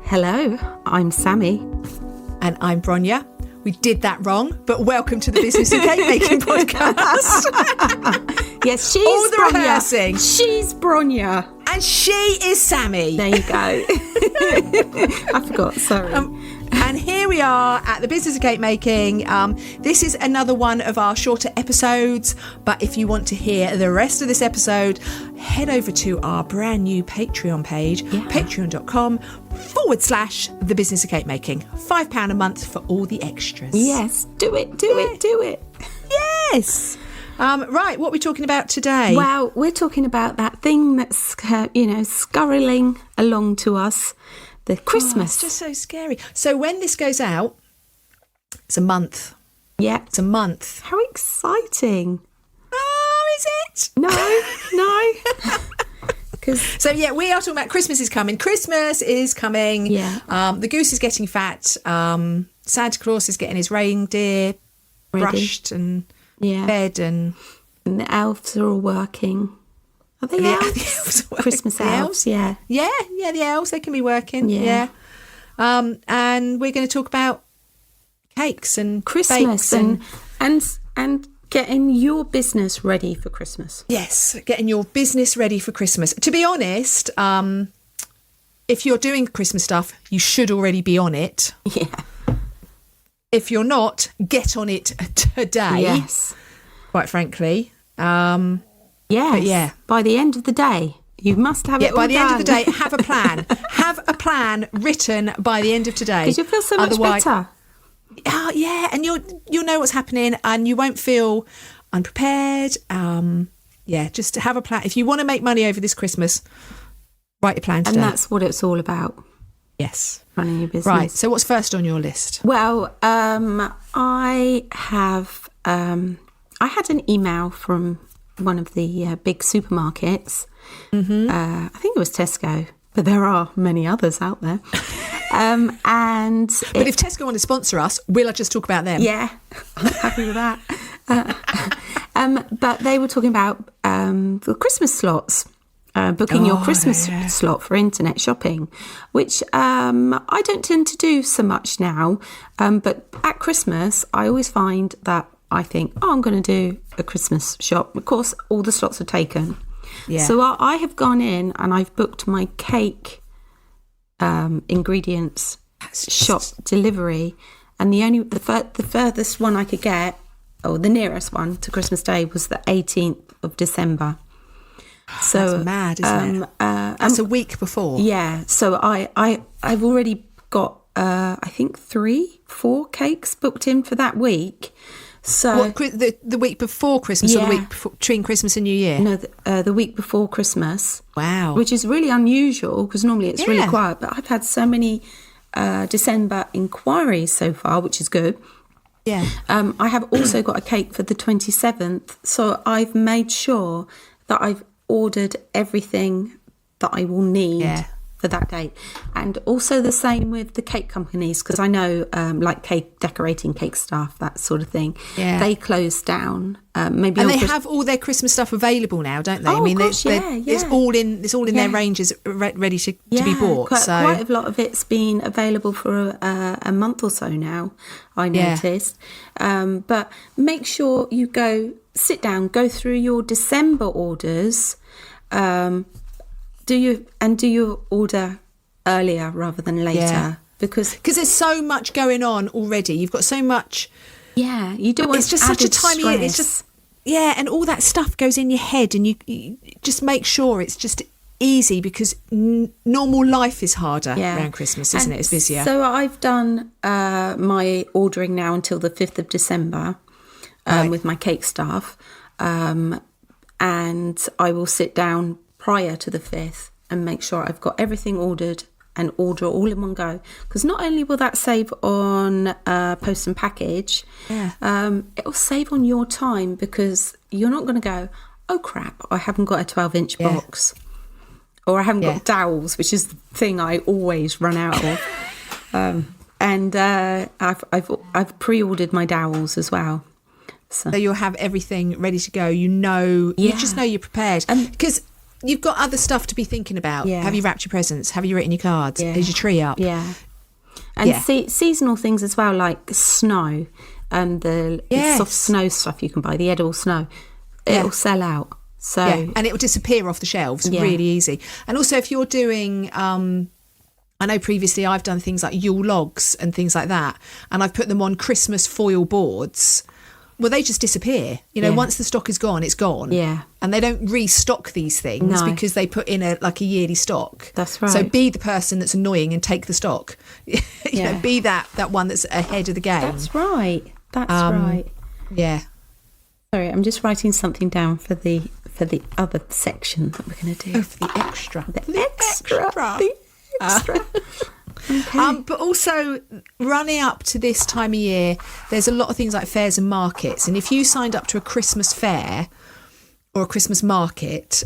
Hello, I'm Sammie. And I'm Bronya. We did that wrong, but welcome to the Business of Cake Making podcast. Yes, she's all the Bronya. rehearsing. She's Bronya. And she is Sammie. There you go. I forgot, sorry. And here we are at the Business of Cake Making. This is another one of our shorter episodes, but if you want to hear the rest of this episode, head over to our brand new Patreon page, patreon.com/the Business of Cake Making. £5 a month for all the extras. Yes, do it. Yes. Right, what are we talking about today? Well, we're talking about that thing that's, scurrying along to us, the Christmas. It's just so scary. So when this goes out, it's a month. Yeah. It's a month. How exciting. Oh, is it? No. So, yeah, we are talking about Christmas is coming. Christmas is coming. Yeah. The goose is getting fat. Santa Claus is getting his reindeer brushed and fed. And the elves are all working. Are they elves? The elves are Christmas working. elves, yeah. Yeah, the elves, they can be working. Yeah. And we're going to talk about cakes and Christmas bakes and getting your business ready for Christmas. Yes, getting your business ready for Christmas. To be honest, if you're doing Christmas stuff, you should already be on it. Yeah. If you're not, get on it today. Yes. Quite frankly. Yes. But yeah. By the end of the day, you must have it all by the end of the done. day, have a plan. Have a plan written by the end of today. Because you'll feel so much better. Oh, yeah, and you'll know what's happening and you won't feel unprepared. Just have a plan. If you want to make money over this Christmas, write your plan today. And that's what it's all about. Yes. Running your business. Right, so what's first on your list? Well, I had an email from one of the big supermarkets. Mm-hmm. I think it was Tesco, but there are many others out there. But if Tesco want to sponsor us, we'll just talk about them. Yeah, I'm happy with that. But they were talking about the Christmas slots. Booking your Christmas slot for internet shopping, which I don't tend to do so much now. But at Christmas, I always find that I think, I'm going to do a Christmas shop. Of course, all the slots are taken. Yeah. So I have gone in and I've booked my cake ingredients shop delivery. And the furthest one I could get, or the nearest one to Christmas Day, was the 18th of December. So that's mad, isn't it? That's a week before. Yeah. So I've already got I think 3-4 cakes booked in for that week. So the week before Christmas, or the week between Christmas and New Year? No, the week before Christmas. Wow. Which is really unusual because normally it's really quiet. But I've had so many December inquiries so far, which is good. Yeah. I have also got a cake for the 27th. So I've made sure that I've ordered everything that I will need for that date. And also the same with the cake companies, because I know like cake decorating, cake stuff, that sort of thing, they close down maybe. And they have all their Christmas stuff available now, don't they? It's all in their ranges ready to be bought. Quite a lot of it's been available for a month or so now, I noticed. But make sure you sit down, go through your December orders. Do you order earlier rather than later? Because there's so much going on already. You've got so much. Yeah, you don't want. It's just such a tiny. Stress. It's just and all that stuff goes in your head, and you just make sure it's just easy, because normal life is harder around Christmas, isn't it? It's busier. So I've done my ordering now until the 5th of December with my cake staff, and I will sit down prior to the 5th and make sure I've got everything ordered and order all in one go, because not only will that save on post and package, it'll save on your time, because you're not going to go, oh crap, I haven't got a 12-inch box, or I haven't got dowels, which is the thing I always run out of. And I've pre-ordered my dowels as well. So you'll have everything ready to go. You just know you're prepared. Because you've got other stuff to be thinking about. Yeah. Have you wrapped your presents? Have you written your cards? Yeah. Is your tree up? Yeah. And seasonal things as well, like snow and the soft snow stuff you can buy, the edible snow. It'll sell out. So and it will disappear off the shelves really easy. And also if you're doing I know previously I've done things like Yule logs and things like that, and I've put them on Christmas foil boards. Well, they just disappear. You know, once the stock is gone, it's gone. Yeah. And they don't restock these things because they put in a yearly stock. That's right. So be the person that's annoying and take the stock. you know, be that one that's ahead of the game. That's right. That's right. Yeah. Sorry, I'm just writing something down for the other section that we're going to do. Oh, for the extra. The extra. Okay. But also running up to this time of year, there's a lot of things like fairs and markets. And if you signed up to a Christmas fair or a Christmas market,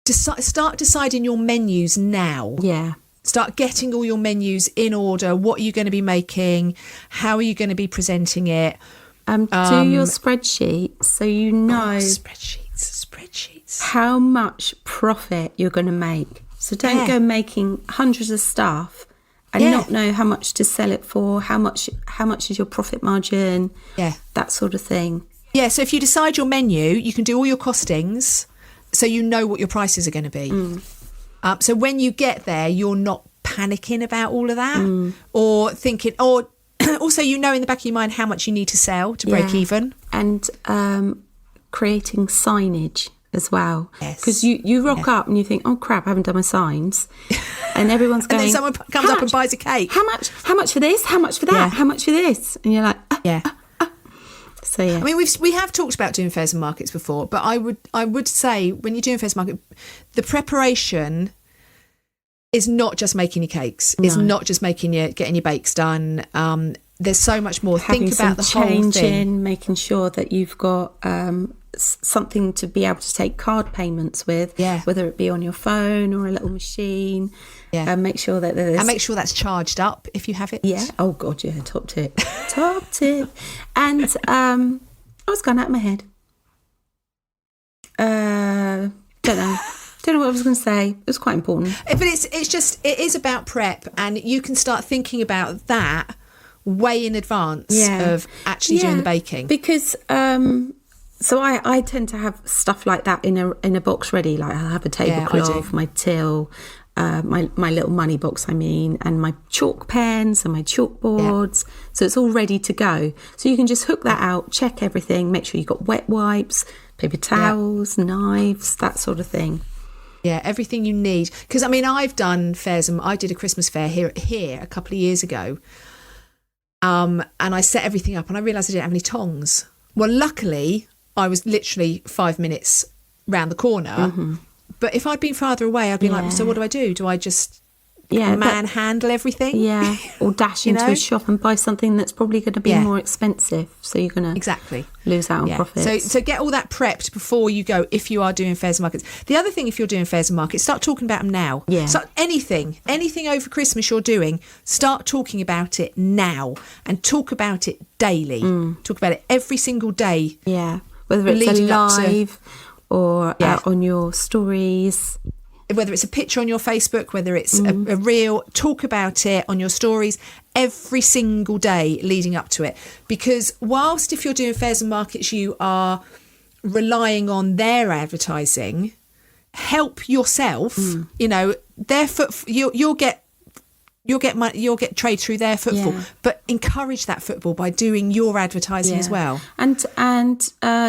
start deciding your menus now. Yeah. Start getting all your menus in order. What are you going to be making? How are you going to be presenting it? Do your spreadsheet so you know spreadsheets. how much profit you're going to make. So don't go making hundreds of stuff and not know how much to sell it for, how much is your profit margin, that sort of thing. Yeah, so if you decide your menu, you can do all your costings so you know what your prices are going to be. So when you get there, you're not panicking about all of that or thinking, or also you know in the back of your mind how much you need to sell to break even. And creating signage as well, because you rock up and you think, oh crap, I haven't done my signs, and everyone's going, and then someone comes up and buys a cake. How much for this, how much for that, how much for this, and you're like So I mean, we have talked about doing fairs and markets before, but I would say when you're doing fairs and market, the preparation is not just making your cakes. It's not just getting your bakes done. There's so much more. Having Think about the whole change thing. in, making sure that you've got something to be able to take card payments with, whether it be on your phone or a little machine. Make sure that there's... And make sure that's charged up if you have it. Yeah. Oh, God, yeah. Top tip. Top tip. And I was gone out of my head. Don't know what I was going to say. It was quite important. But it is about prep, and you can start thinking about that way in advance of actually doing the baking. Because... so I tend to have stuff like that in a box ready. Like I'll have a tablecloth, my till, my little money box, and my chalk pens and my chalkboards. So it's all ready to go. So you can just hook that out, check everything, make sure you've got wet wipes, paper towels, knives, that sort of thing. Yeah, everything you need. Because I mean, I've done fairs, and I did a Christmas fair here a couple of years ago. And I set everything up, and I realised I didn't have any tongs. Well, luckily, I was literally 5 minutes round the corner. But if I'd been farther away, I'd be like, so what do? Do I just manhandle everything? Yeah, or dash into a shop and buy something that's probably going to be more expensive. So you're going to lose out on profits. So get all that prepped before you go if you are doing fairs and markets. The other thing, if you're doing fairs and markets, start talking about them now. Yeah. Start anything over Christmas you're doing, start talking about it now and talk about it daily. Talk about it every single day. Yeah. Whether it's a live or on your stories. Whether it's a picture on your Facebook, whether it's a reel, talk about it on your stories every single day leading up to it. Because whilst if you're doing fairs and markets, you are relying on their advertising, help yourself, you know, you'll get trade through their footfall, but encourage that football by doing your advertising as well. And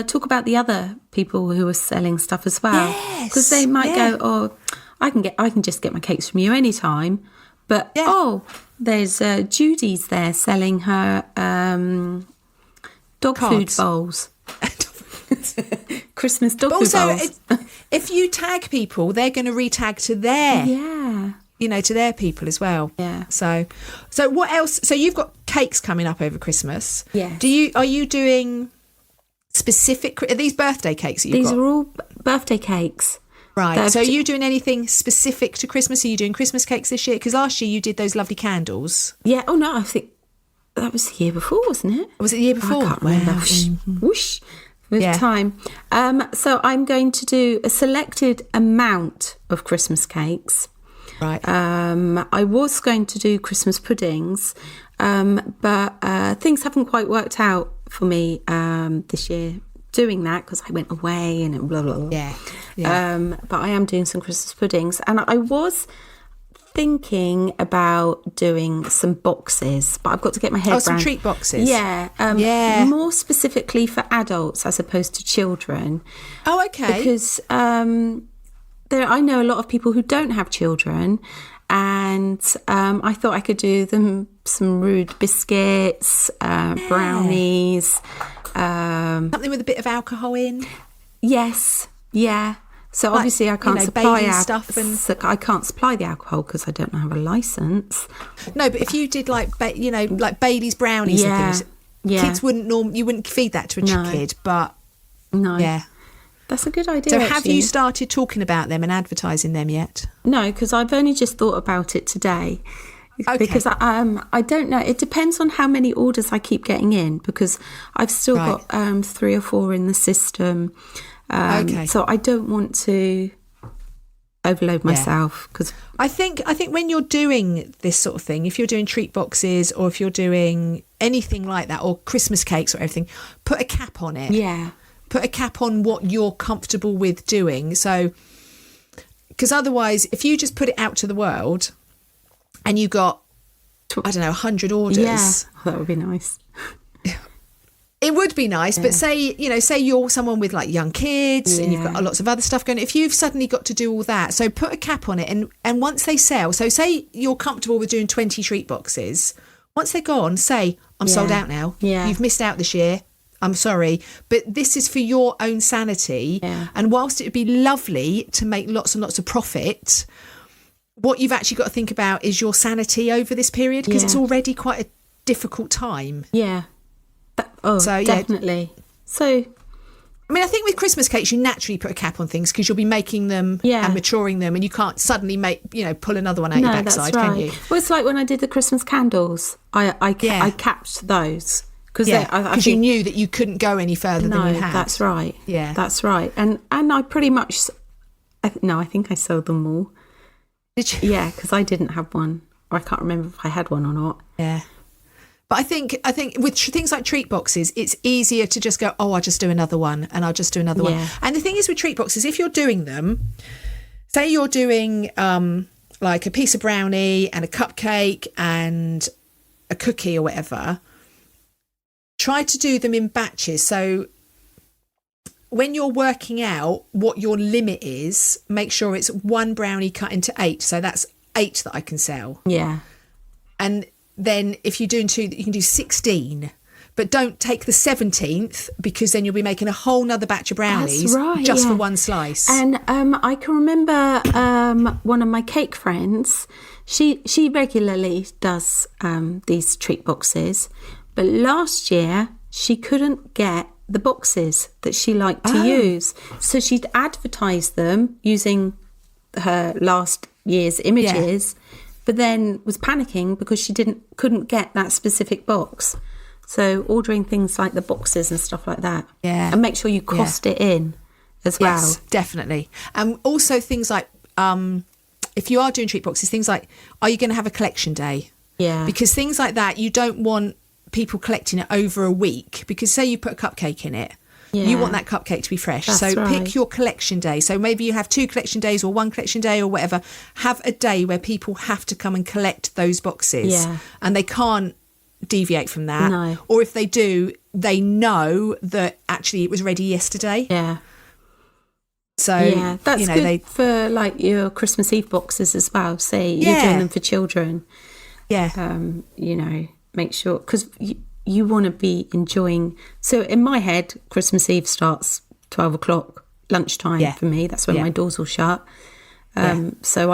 talk about the other people who are selling stuff as well, because they might go, oh, I can just get my cakes from you anytime, but there's Judy's there selling her dog food bowls. Christmas dog food bowls. If you tag people, they're going to retag to their to their people as well. Yeah. So what else? So you've got cakes coming up over Christmas. Yeah. Are you doing specific? Are these birthday cakes that you've got? These are all birthday cakes. Right. So are you doing anything specific to Christmas? Are you doing Christmas cakes this year? Because last year you did those lovely candles. Yeah. Oh no, I think that was the year before, wasn't it? Was it the year before? I can't remember. Wow. Whoosh. with time. So I'm going to do a selected amount of Christmas cakes. Right. I was going to do Christmas puddings, but things haven't quite worked out for me this year doing that because I went away and blah, blah, blah. Yeah. But I am doing some Christmas puddings, and I was thinking about doing some boxes, but I've got to get my head around. Some treat boxes. Yeah. More specifically for adults as opposed to children. Oh, okay. Because I know a lot of people who don't have children, and I thought I could do them some rude biscuits, brownies. Something with a bit of alcohol in. Yes, yeah. So obviously I can't supply stuff, and I can't supply the alcohol because I don't have a license. No, but if you did like Bailey's brownies and things, kids wouldn't you wouldn't feed that to a kid. But that's a good idea. So have you started talking about them and advertising them yet? No, because I've only just thought about it today. Okay. Because I don't know. It depends on how many orders I keep getting in, because I've still got 3 or 4 in the system. So I don't want to overload myself, because I think when you're doing this sort of thing, if you're doing treat boxes or if you're doing anything like that, or Christmas cakes or everything, put a cap on it. Yeah. Put a cap on what you're comfortable with doing. So, because otherwise, if you just put it out to the world and you got, I don't know, 100 orders, that would be nice. It would be nice, but say you're someone with like young kids and you've got lots of other stuff going. If you've suddenly got to do all that, so put a cap on it, and once they sell, so say you're comfortable with doing 20 treat boxes. Once they're gone, say, I'm sold out now. Yeah. You've missed out this year. I'm sorry, but this is for your own sanity. Yeah. And whilst it would be lovely to make lots and lots of profit, what you've actually got to think about is your sanity over this period, because it's already quite a difficult time. Yeah. So, definitely. So, I mean, I think with Christmas cakes, you naturally put a cap on things because you'll be making them and maturing them, and you can't suddenly pull another one out your backside, can you? Well, it's like when I did the Christmas candles, I capped those. Because you knew that you couldn't go any further than you had. That's right. Yeah, that's right. And I pretty much, I think I sold them all. Did you? Yeah, because I didn't have one, or I can't remember if I had one or not. Yeah. But I think with things like treat boxes, it's easier to just go, I'll just do another one, and I'll just do another one. And the thing is with treat boxes, if you're doing them, say you're doing like a piece of brownie and a cupcake and a cookie or whatever, try to do them in batches. So when you're working out what your limit is, make sure it's 1 brownie cut into 8. So that's 8 that I can sell. Yeah. And then if you're doing 2, you can do 16. But don't take the 17th, because then you'll be making a whole nother batch of brownies for one slice. And I can remember one of my cake friends, she regularly does these treat boxes. But last year, she couldn't get the boxes that she liked to use. So she'd advertised them using her last year's images, but then was panicking because she couldn't get that specific box. So ordering things like the boxes and stuff like that. Yeah. And make sure you cost it in as well. Yes, definitely. And also things like, if you are doing treat boxes, things like, are you going to have a collection day? Yeah. Because things like that, you don't want people collecting it over a week, because say you put a cupcake in it, you want that cupcake to be fresh. Pick your collection day. So maybe you have 2 collection days or 1 collection day or whatever. Have a day where people have to come and collect those boxes, and they can't deviate from that. No. Or if they do, they know that actually it was ready yesterday. Yeah. So that's good for like your Christmas Eve boxes as well. Say you're doing them for children. Yeah. Make sure, because you want to be enjoying. So in my head, Christmas Eve starts 12 o'clock lunchtime for me. That's when my doors will shut. So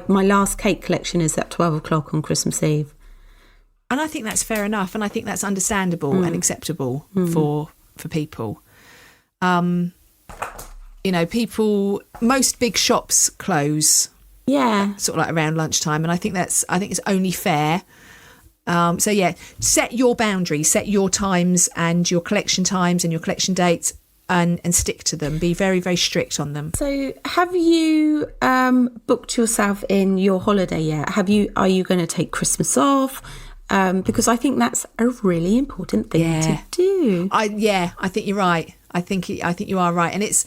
my last cake collection is at 12 o'clock on Christmas Eve. And I think that's fair enough, and I think that's understandable and acceptable for people. Most big shops close. Yeah, sort of like around lunchtime, and I think it's only fair. Set your boundaries, set your times and your collection dates and stick to them. Be very, very strict on them. So have you booked yourself in your holiday yet? Are you going to take Christmas off? Because I think that's a really important thing to do. I think you're right. I think you are right. And it's,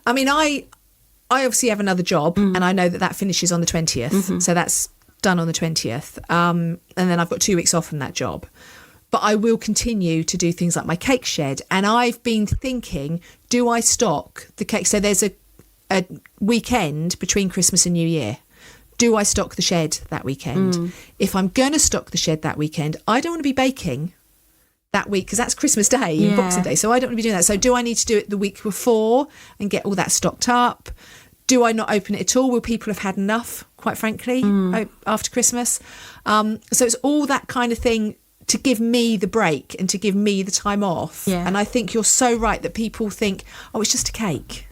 I mean, I obviously have another job, and I know that finishes on the 20th. So that's done on the 20th. And then I've got 2 weeks off from that job. But I will continue to do things like my cake shed. And I've been thinking, do I stock the cake? So there's a weekend between Christmas and New Year. Do I stock the shed that weekend? If I'm going to stock the shed that weekend, I don't want to be baking that week because that's Christmas Day and Boxing Day. So I don't want to be doing that. So do I need to do it the week before and get all that stocked up? Do I not open it at all? Will people have had enough, quite frankly, after Christmas? So it's all that kind of thing to give me the break and to give me the time off. Yeah. And I think you're so right that people think, oh, it's just a cake.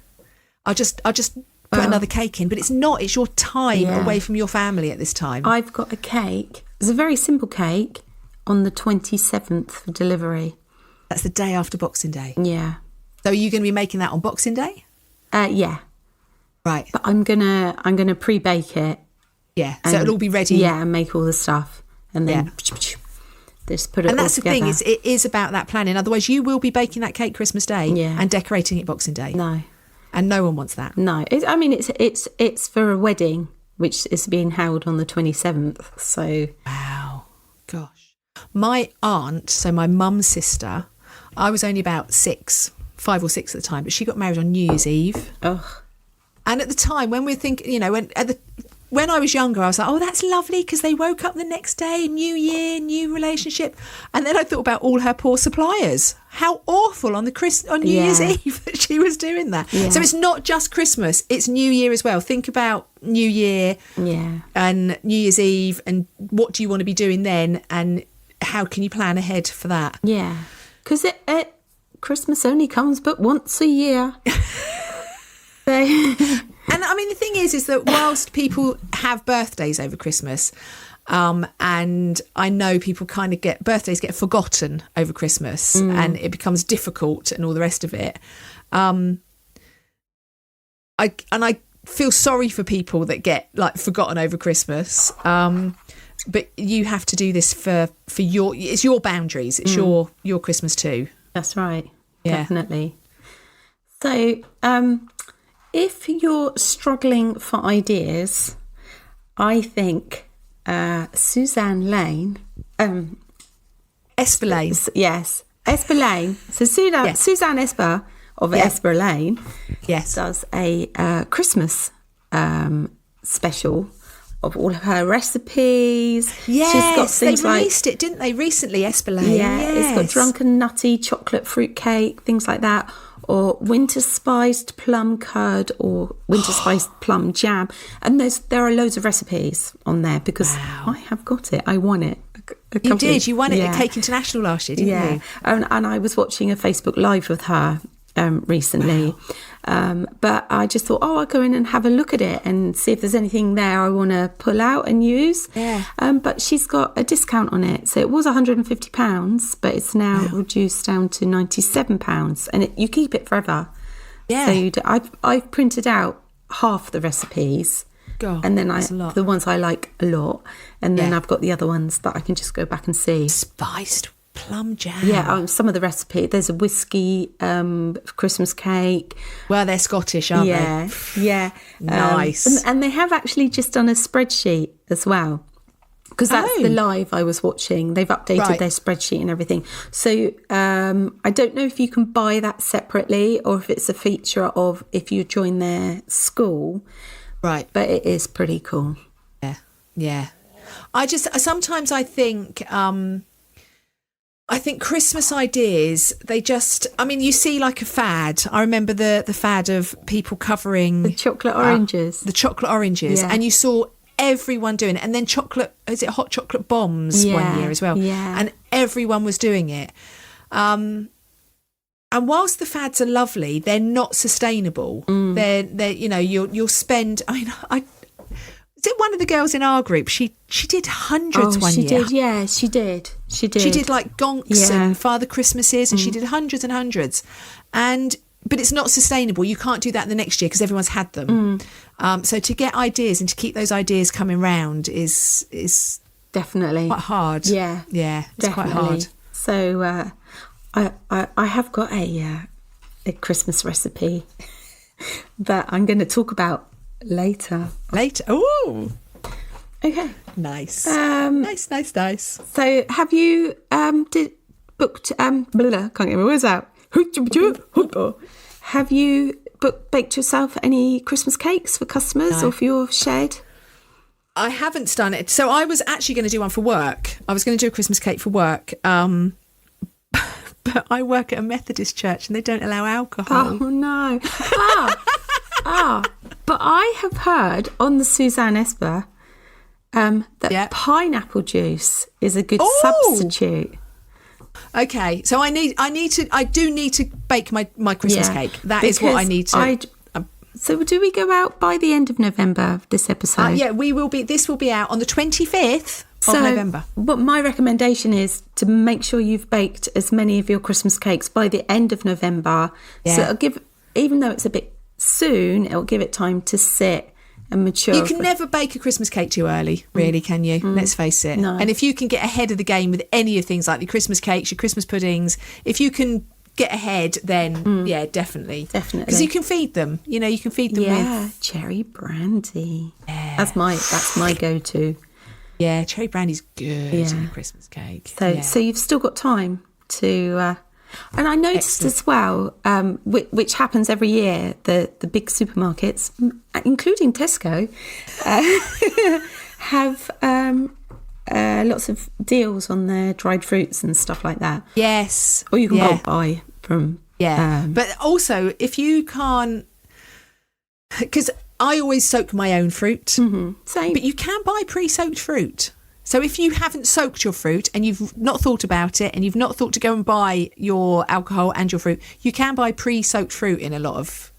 I'll just put another cake in. But it's not. It's your time away from your family at this time. I've got a cake. It's a very simple cake on the 27th for delivery. That's the day after Boxing Day. Yeah. So are you going to be making that on Boxing Day? Yeah. Right. But I'm gonna pre-bake it. Yeah. So it'll all be ready. Yeah, and make all the stuff. And then just put it all together. And that's the thing, it is about that planning. Otherwise you will be baking that cake Christmas Day and decorating it Boxing Day. No. And no one wants that. No. It's for a wedding, which is being held on the 27th. So wow. Gosh. My aunt, so my mum's sister, I was only about 5 or 6 at the time, but she got married on New Year's Eve. Ugh. And at the time when we're thinking, when I was younger, I was like, oh, that's lovely because they woke up the next day, new year, new relationship. And then I thought about all her poor suppliers. How awful on New Year's Eve that she was doing that. Yeah. So it's not just Christmas, it's New Year as well. Think about New Year and New Year's Eve and what do you want to be doing then and how can you plan ahead for that? Yeah, because Christmas only comes but once a year. And I mean, the thing is that whilst people have birthdays over Christmas, and I know people kind of birthdays get forgotten over Christmas and it becomes difficult and all the rest of it. I feel sorry for people that get like forgotten over Christmas. But you have to do this for it's your boundaries. It's your Christmas too. That's right. Yeah. Definitely. So, if you're struggling for ideas, I think Suzanne Lane... Esper Lane. Yes, Esper Lane. So Suzanne Esper of Esper Lane does a Christmas special of all of her recipes. Yes, she's got things they released it, didn't they, recently, Esper Lane? Yeah, it's got drunken nutty chocolate fruit cake, things like that. Or winter spiced plum curd or winter spiced plum jam. And there are loads of recipes on there because I have got it. I won it. You did. You won it at Cake International last year, didn't you? And I was watching a Facebook Live with her recently. But I just thought, I'll go in and have a look at it and see if there's anything there I want to pull out and use. Yeah. But she's got a discount on it. So it was £150, but it's now reduced down to £97. And you keep it forever. Yeah. So I've printed out half the recipes. God, and then the ones I like a lot. And then I've got the other ones that I can just go back and see. Spiced plum jam. Yeah, some of the recipe. There's a whiskey Christmas cake. Well, they're Scottish, aren't they? Yeah. Nice. And they have actually just done a spreadsheet as well. Because that's the live I was watching. They've updated their spreadsheet and everything. So I don't know if you can buy that separately or if it's a feature of if you join their school. Right. But it is pretty cool. Yeah. Sometimes I think Christmas ideas, you see like a fad. I remember the fad of people covering... The chocolate oranges. And you saw everyone doing it. And then hot chocolate bombs one year as well. Yeah. And everyone was doing it. And whilst the fads are lovely, they're not sustainable. They're you'll spend... it one of the girls in our group? She did hundreds one year. She did, yeah, she did. She did like Gonks and Father Christmases, and she did hundreds and hundreds. But it's not sustainable. You can't do that the next year because everyone's had them. So to get ideas and to keep those ideas coming round is definitely quite hard. Yeah, it's quite hard. So I have got a Christmas recipe that I'm going to talk about later. Oh, okay, nice. Nice. So have you booked can't get my words out. Have you baked yourself any Christmas cakes for customers or for your shed? I haven't done it. So I was actually going to do one for work. I was going to do a Christmas cake for work. But I work at a Methodist church and they don't allow alcohol. Oh, no. But I have heard on the Suzanne Esper that pineapple juice is a good substitute. Okay, so I do need to bake my Christmas cake. That is what I need to. So do we go out by the end of November, this episode? We will be. This will be out on the 25th of November. But my recommendation is to make sure you've baked as many of your Christmas cakes by the end of November. Yeah. So it'll give, even though it's a bit soon, it'll give it time to sit and mature. You can never bake a Christmas cake too early, really, can you? Let's face it. No. And if you can get ahead of the game with any of things like the Christmas cakes, your Christmas puddings, if you can get ahead, then definitely. Because you can feed them. You know, you can feed them with cherry brandy. Yeah. That's my go-to. Yeah, cherry brandy's good in a Christmas cake. So you've still got time to. And I noticed as well, which happens every year, the big supermarkets, including Tesco, have lots of deals on their dried fruits and stuff like that. Yes. Or you can go buy from... but also, if you can't... Because I always soak my own fruit. Mm-hmm. Same. But you can buy pre-soaked fruit. So if you haven't soaked your fruit and you've not thought about it and you've not thought to go and buy your alcohol and your fruit, you can buy pre-soaked fruit in a lot of.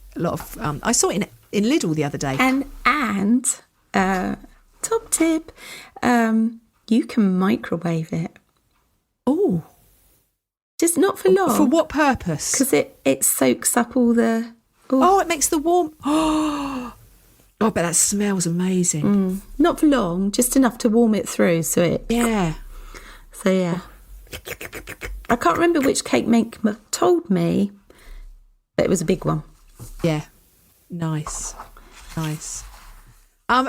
I saw it in Lidl the other day. And top tip, you can microwave it. Oh, just not for long. For what purpose? Because it soaks up all the. Oh, it makes the warm. Oh, but that smells amazing. Not for long, just enough to warm it through. So it. Yeah. So yeah. I can't remember which cake maker told me, but it was a big one. Yeah. Nice.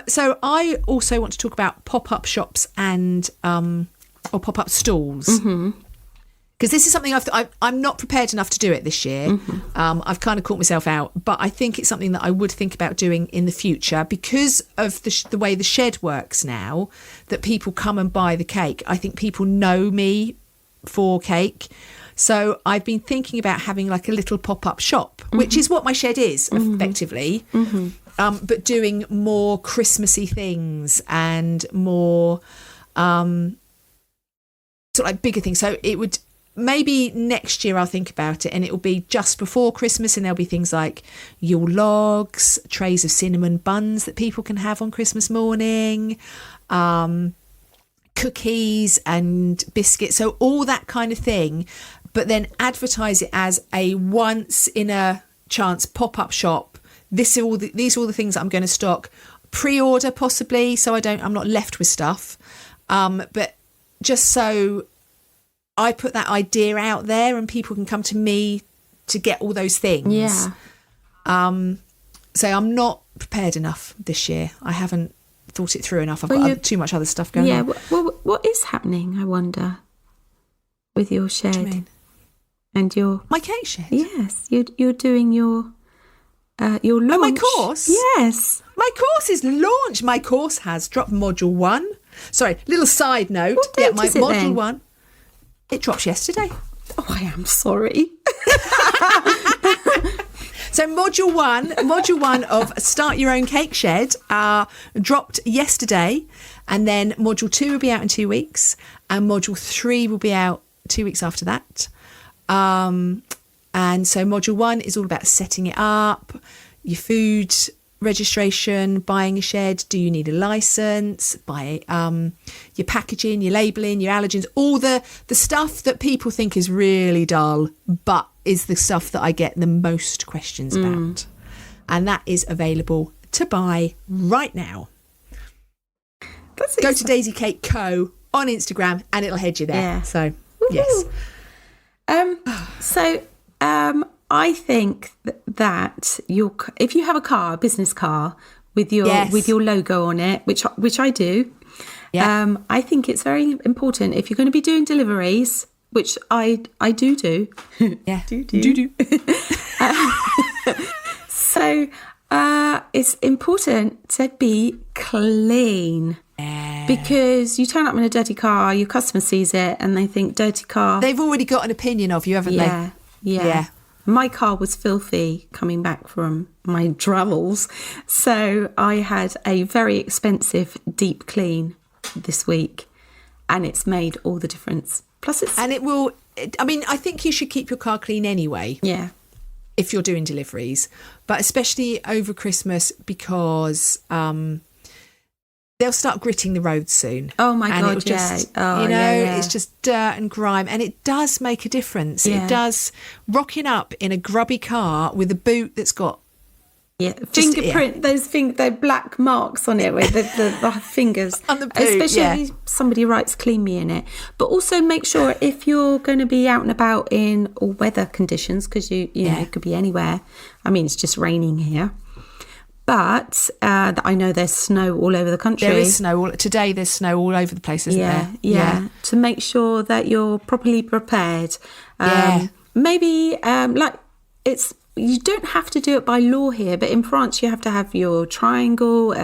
So I also want to talk about pop-up shops and or pop-up stalls. Mm-hmm. Because this is something I'm not prepared enough to do it this year. Mm-hmm. I've kind of caught myself out, but I think it's something that I would think about doing in the future because of the way the shed works now, that people come and buy the cake. I think people know me for cake. So I've been thinking about having like a little pop-up shop, which is what my shed is, effectively, but doing more Christmassy things and more sort of like bigger things. So it would... Maybe next year I'll think about it and it will be just before Christmas and there'll be things like Yule logs, trays of cinnamon buns that people can have on Christmas morning, cookies and biscuits, so all that kind of thing, but then advertise it as a once in a chance pop-up shop. These are all the things that I'm going to stock. Pre-order possibly, so I'm not left with stuff, but just so I put that idea out there and people can come to me to get all those things. Yeah. So I'm not prepared enough this year. I haven't thought it through enough. I've got too much other stuff going on. Yeah. What is happening, I wonder, with your shed? What do you mean? And my cake shed? Yes. You're doing your launch. Oh, my course? Yes. My course is launched. My course has dropped module 1. Sorry, little side note. What date my is it module then? 1. It drops yesterday. Oh, I am sorry. So module one of Start Your Own Cake Shed dropped yesterday, and then module 2 will be out in 2 weeks, and module 3 will be out 2 weeks after that. And so module 1 is all about setting it up, your food registration, buying a shed? Do you need a license? Buy your packaging, your labelling, your allergens, all the stuff that people think is really dull, but is the stuff that I get the most questions about. And that is available to buy right now. Go to Daisy Cake Co. on Instagram and it'll head you there. Yeah. So, yes. I think that if you have a business car with your logo on it, which I do, I think it's very important if you're going to be doing deliveries, which I do. Yeah, do. So it's important to be clean. Because you turn up in a dirty car, your customer sees it and they think dirty car. They've already got an opinion of you, haven't they? Yeah. My car was filthy coming back from my travels. So I had a very expensive deep clean this week and it's made all the difference. Plus I think you should keep your car clean anyway. Yeah. If you're doing deliveries, but especially over Christmas because they'll start gritting the roads soon. Oh my God, it's just dirt and grime. And it does make a difference. Yeah. It does. Rocking up in a grubby car with a boot that's got... fingerprint, those black marks on it with the fingers. On the boot, especially if somebody writes clean me in it. But also make sure if you're going to be out and about in all weather conditions, because you know, it could be anywhere. I mean, it's just raining here. But I know there's snow all over the country. There is snow. Today there's snow all over the place, isn't there? Yeah. To make sure that you're properly prepared. Maybe you don't have to do it by law here, but in France you have to have your triangle,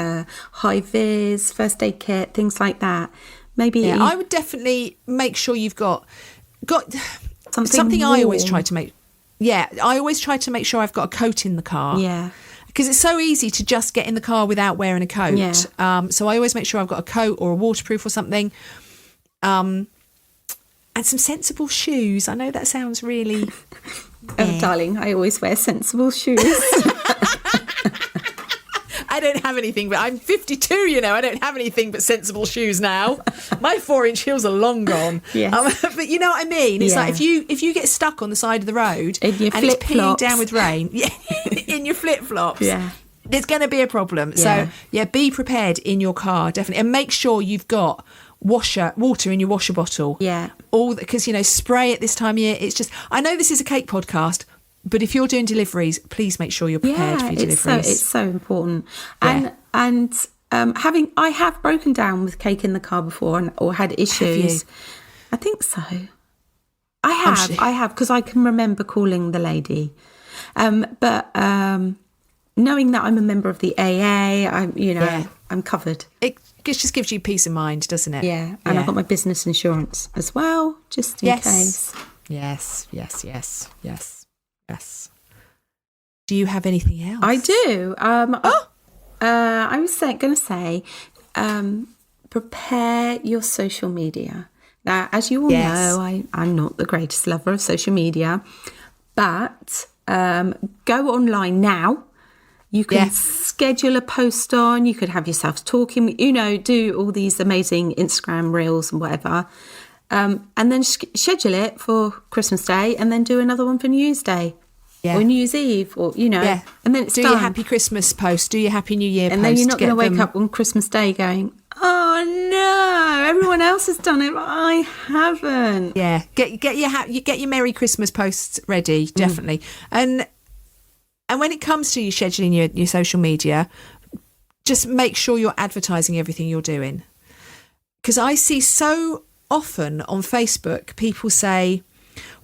high vis, first aid kit, things like that. Maybe I would definitely make sure you've got something. Warm. I always try to make. Yeah, I always try to make sure I've got a coat in the car. Yeah. Because it's so easy to just get in the car without wearing a coat. Yeah. So I always make sure I've got a coat or a waterproof or something. And some sensible shoes. I know that sounds really... Oh, darling, I always wear sensible shoes. I don't have anything, but I'm 52, you know. I don't have anything but sensible shoes now. My 4-inch heels are long gone. Yes. But you know what I mean? It's like if you get stuck on the side of the road and it's peeing down with rain, in your flip-flops, there's going to be a problem. Yeah. So, be prepared in your car, definitely. And make sure you've got water in your washer bottle. Yeah. Because, spray at this time of year. It's just, I know this is a cake podcast, but if you're doing deliveries, please make sure you're prepared for your deliveries. It's so important. And I have broken down with cake in the car before or had issues. Have you? I think so. I have because I can remember calling the lady. But knowing that I'm a member of the AA, I'm covered. It just gives you peace of mind, doesn't it? Yeah. And I've got my business insurance as well, just in case. Yes. Do you have anything else? I do. I was going to say, prepare your social media. Now, as you all know, I'm not the greatest lover of social media, but go online now. You can schedule a post on. You could have yourself talking, do all these amazing Instagram reels and whatever. And then schedule it for Christmas Day and then do another one for New Year's Day or New Year's Eve and then it's done. Do your Happy Christmas post, do your Happy New Year post. And then you're not going to wake up on Christmas Day going, oh no, everyone else has done it, but I haven't. Yeah, get your Merry Christmas posts ready, definitely. And when it comes to you scheduling your social media, just make sure you're advertising everything you're doing. Because I see so often on Facebook, people say,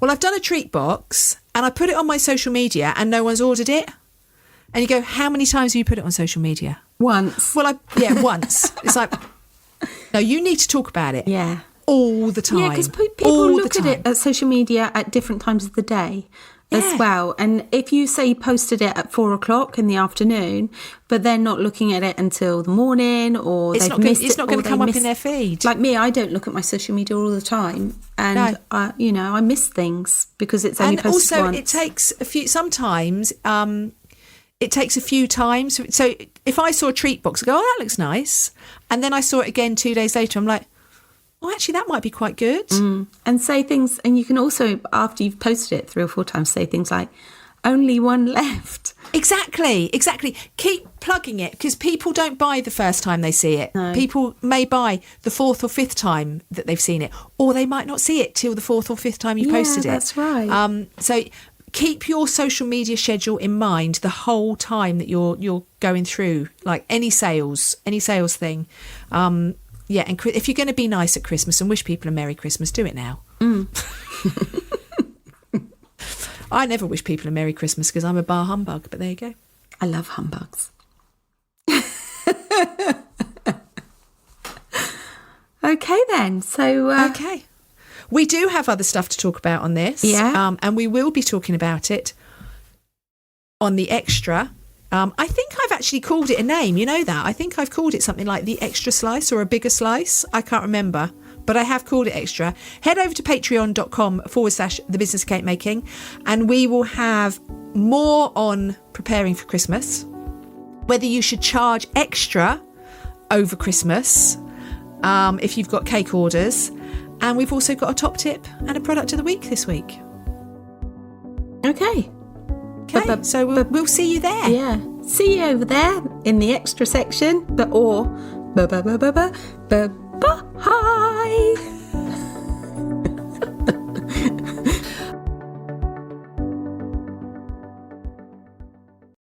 well, I've done a treat box and I put it on my social media and no one's ordered it. And you go, how many times have you put it on social media? Once. Well, once. It's like, no, you need to talk about it. Yeah. All the time. Yeah, because people look at it at social media at different times of the day. As well. And if you say you posted it at 4:00 in the afternoon, but they're not looking at it until the morning, or it's they've missed it, it's not going to come up in their feed. Like me, I don't look at my social media all the time, and I miss things because it's only posted once. And also, it takes a few. Sometimes it takes a few times. So if I saw a treat box, I go, oh, that looks nice. And then I saw it again 2 days later. I'm like, oh, actually, that might be quite good. And say things, and you can also, after you've posted it 3 or 4 times, say things like, only one left. Exactly. Keep plugging it, because people don't buy the first time they see it. No. People may buy the 4th or 5th time that they've seen it, or they might not see it till the 4th or 5th time you posted it. That's right. So keep your social media schedule in mind the whole time that you're going through, like any sales thing. Yeah, and if you're going to be nice at Christmas and wish people a Merry Christmas, do it now. I never wish people a Merry Christmas because I'm a bar humbug, but there you go. I love humbugs. Okay then, so... Okay. We do have other stuff to talk about on this. Yeah. And we will be talking about it on the extra. I think I've actually called it a name, you know that? I think I've called it something like the extra slice or a bigger slice. I can't remember, but I have called it extra. Head over to patreon.com/the business of cake making, and we will have more on preparing for Christmas, whether you should charge extra over Christmas if you've got cake orders. And we've also got a top tip and a product of the week this week. Okay. Okay, so we'll see you there. Yeah. See you over there in the extra section, bye.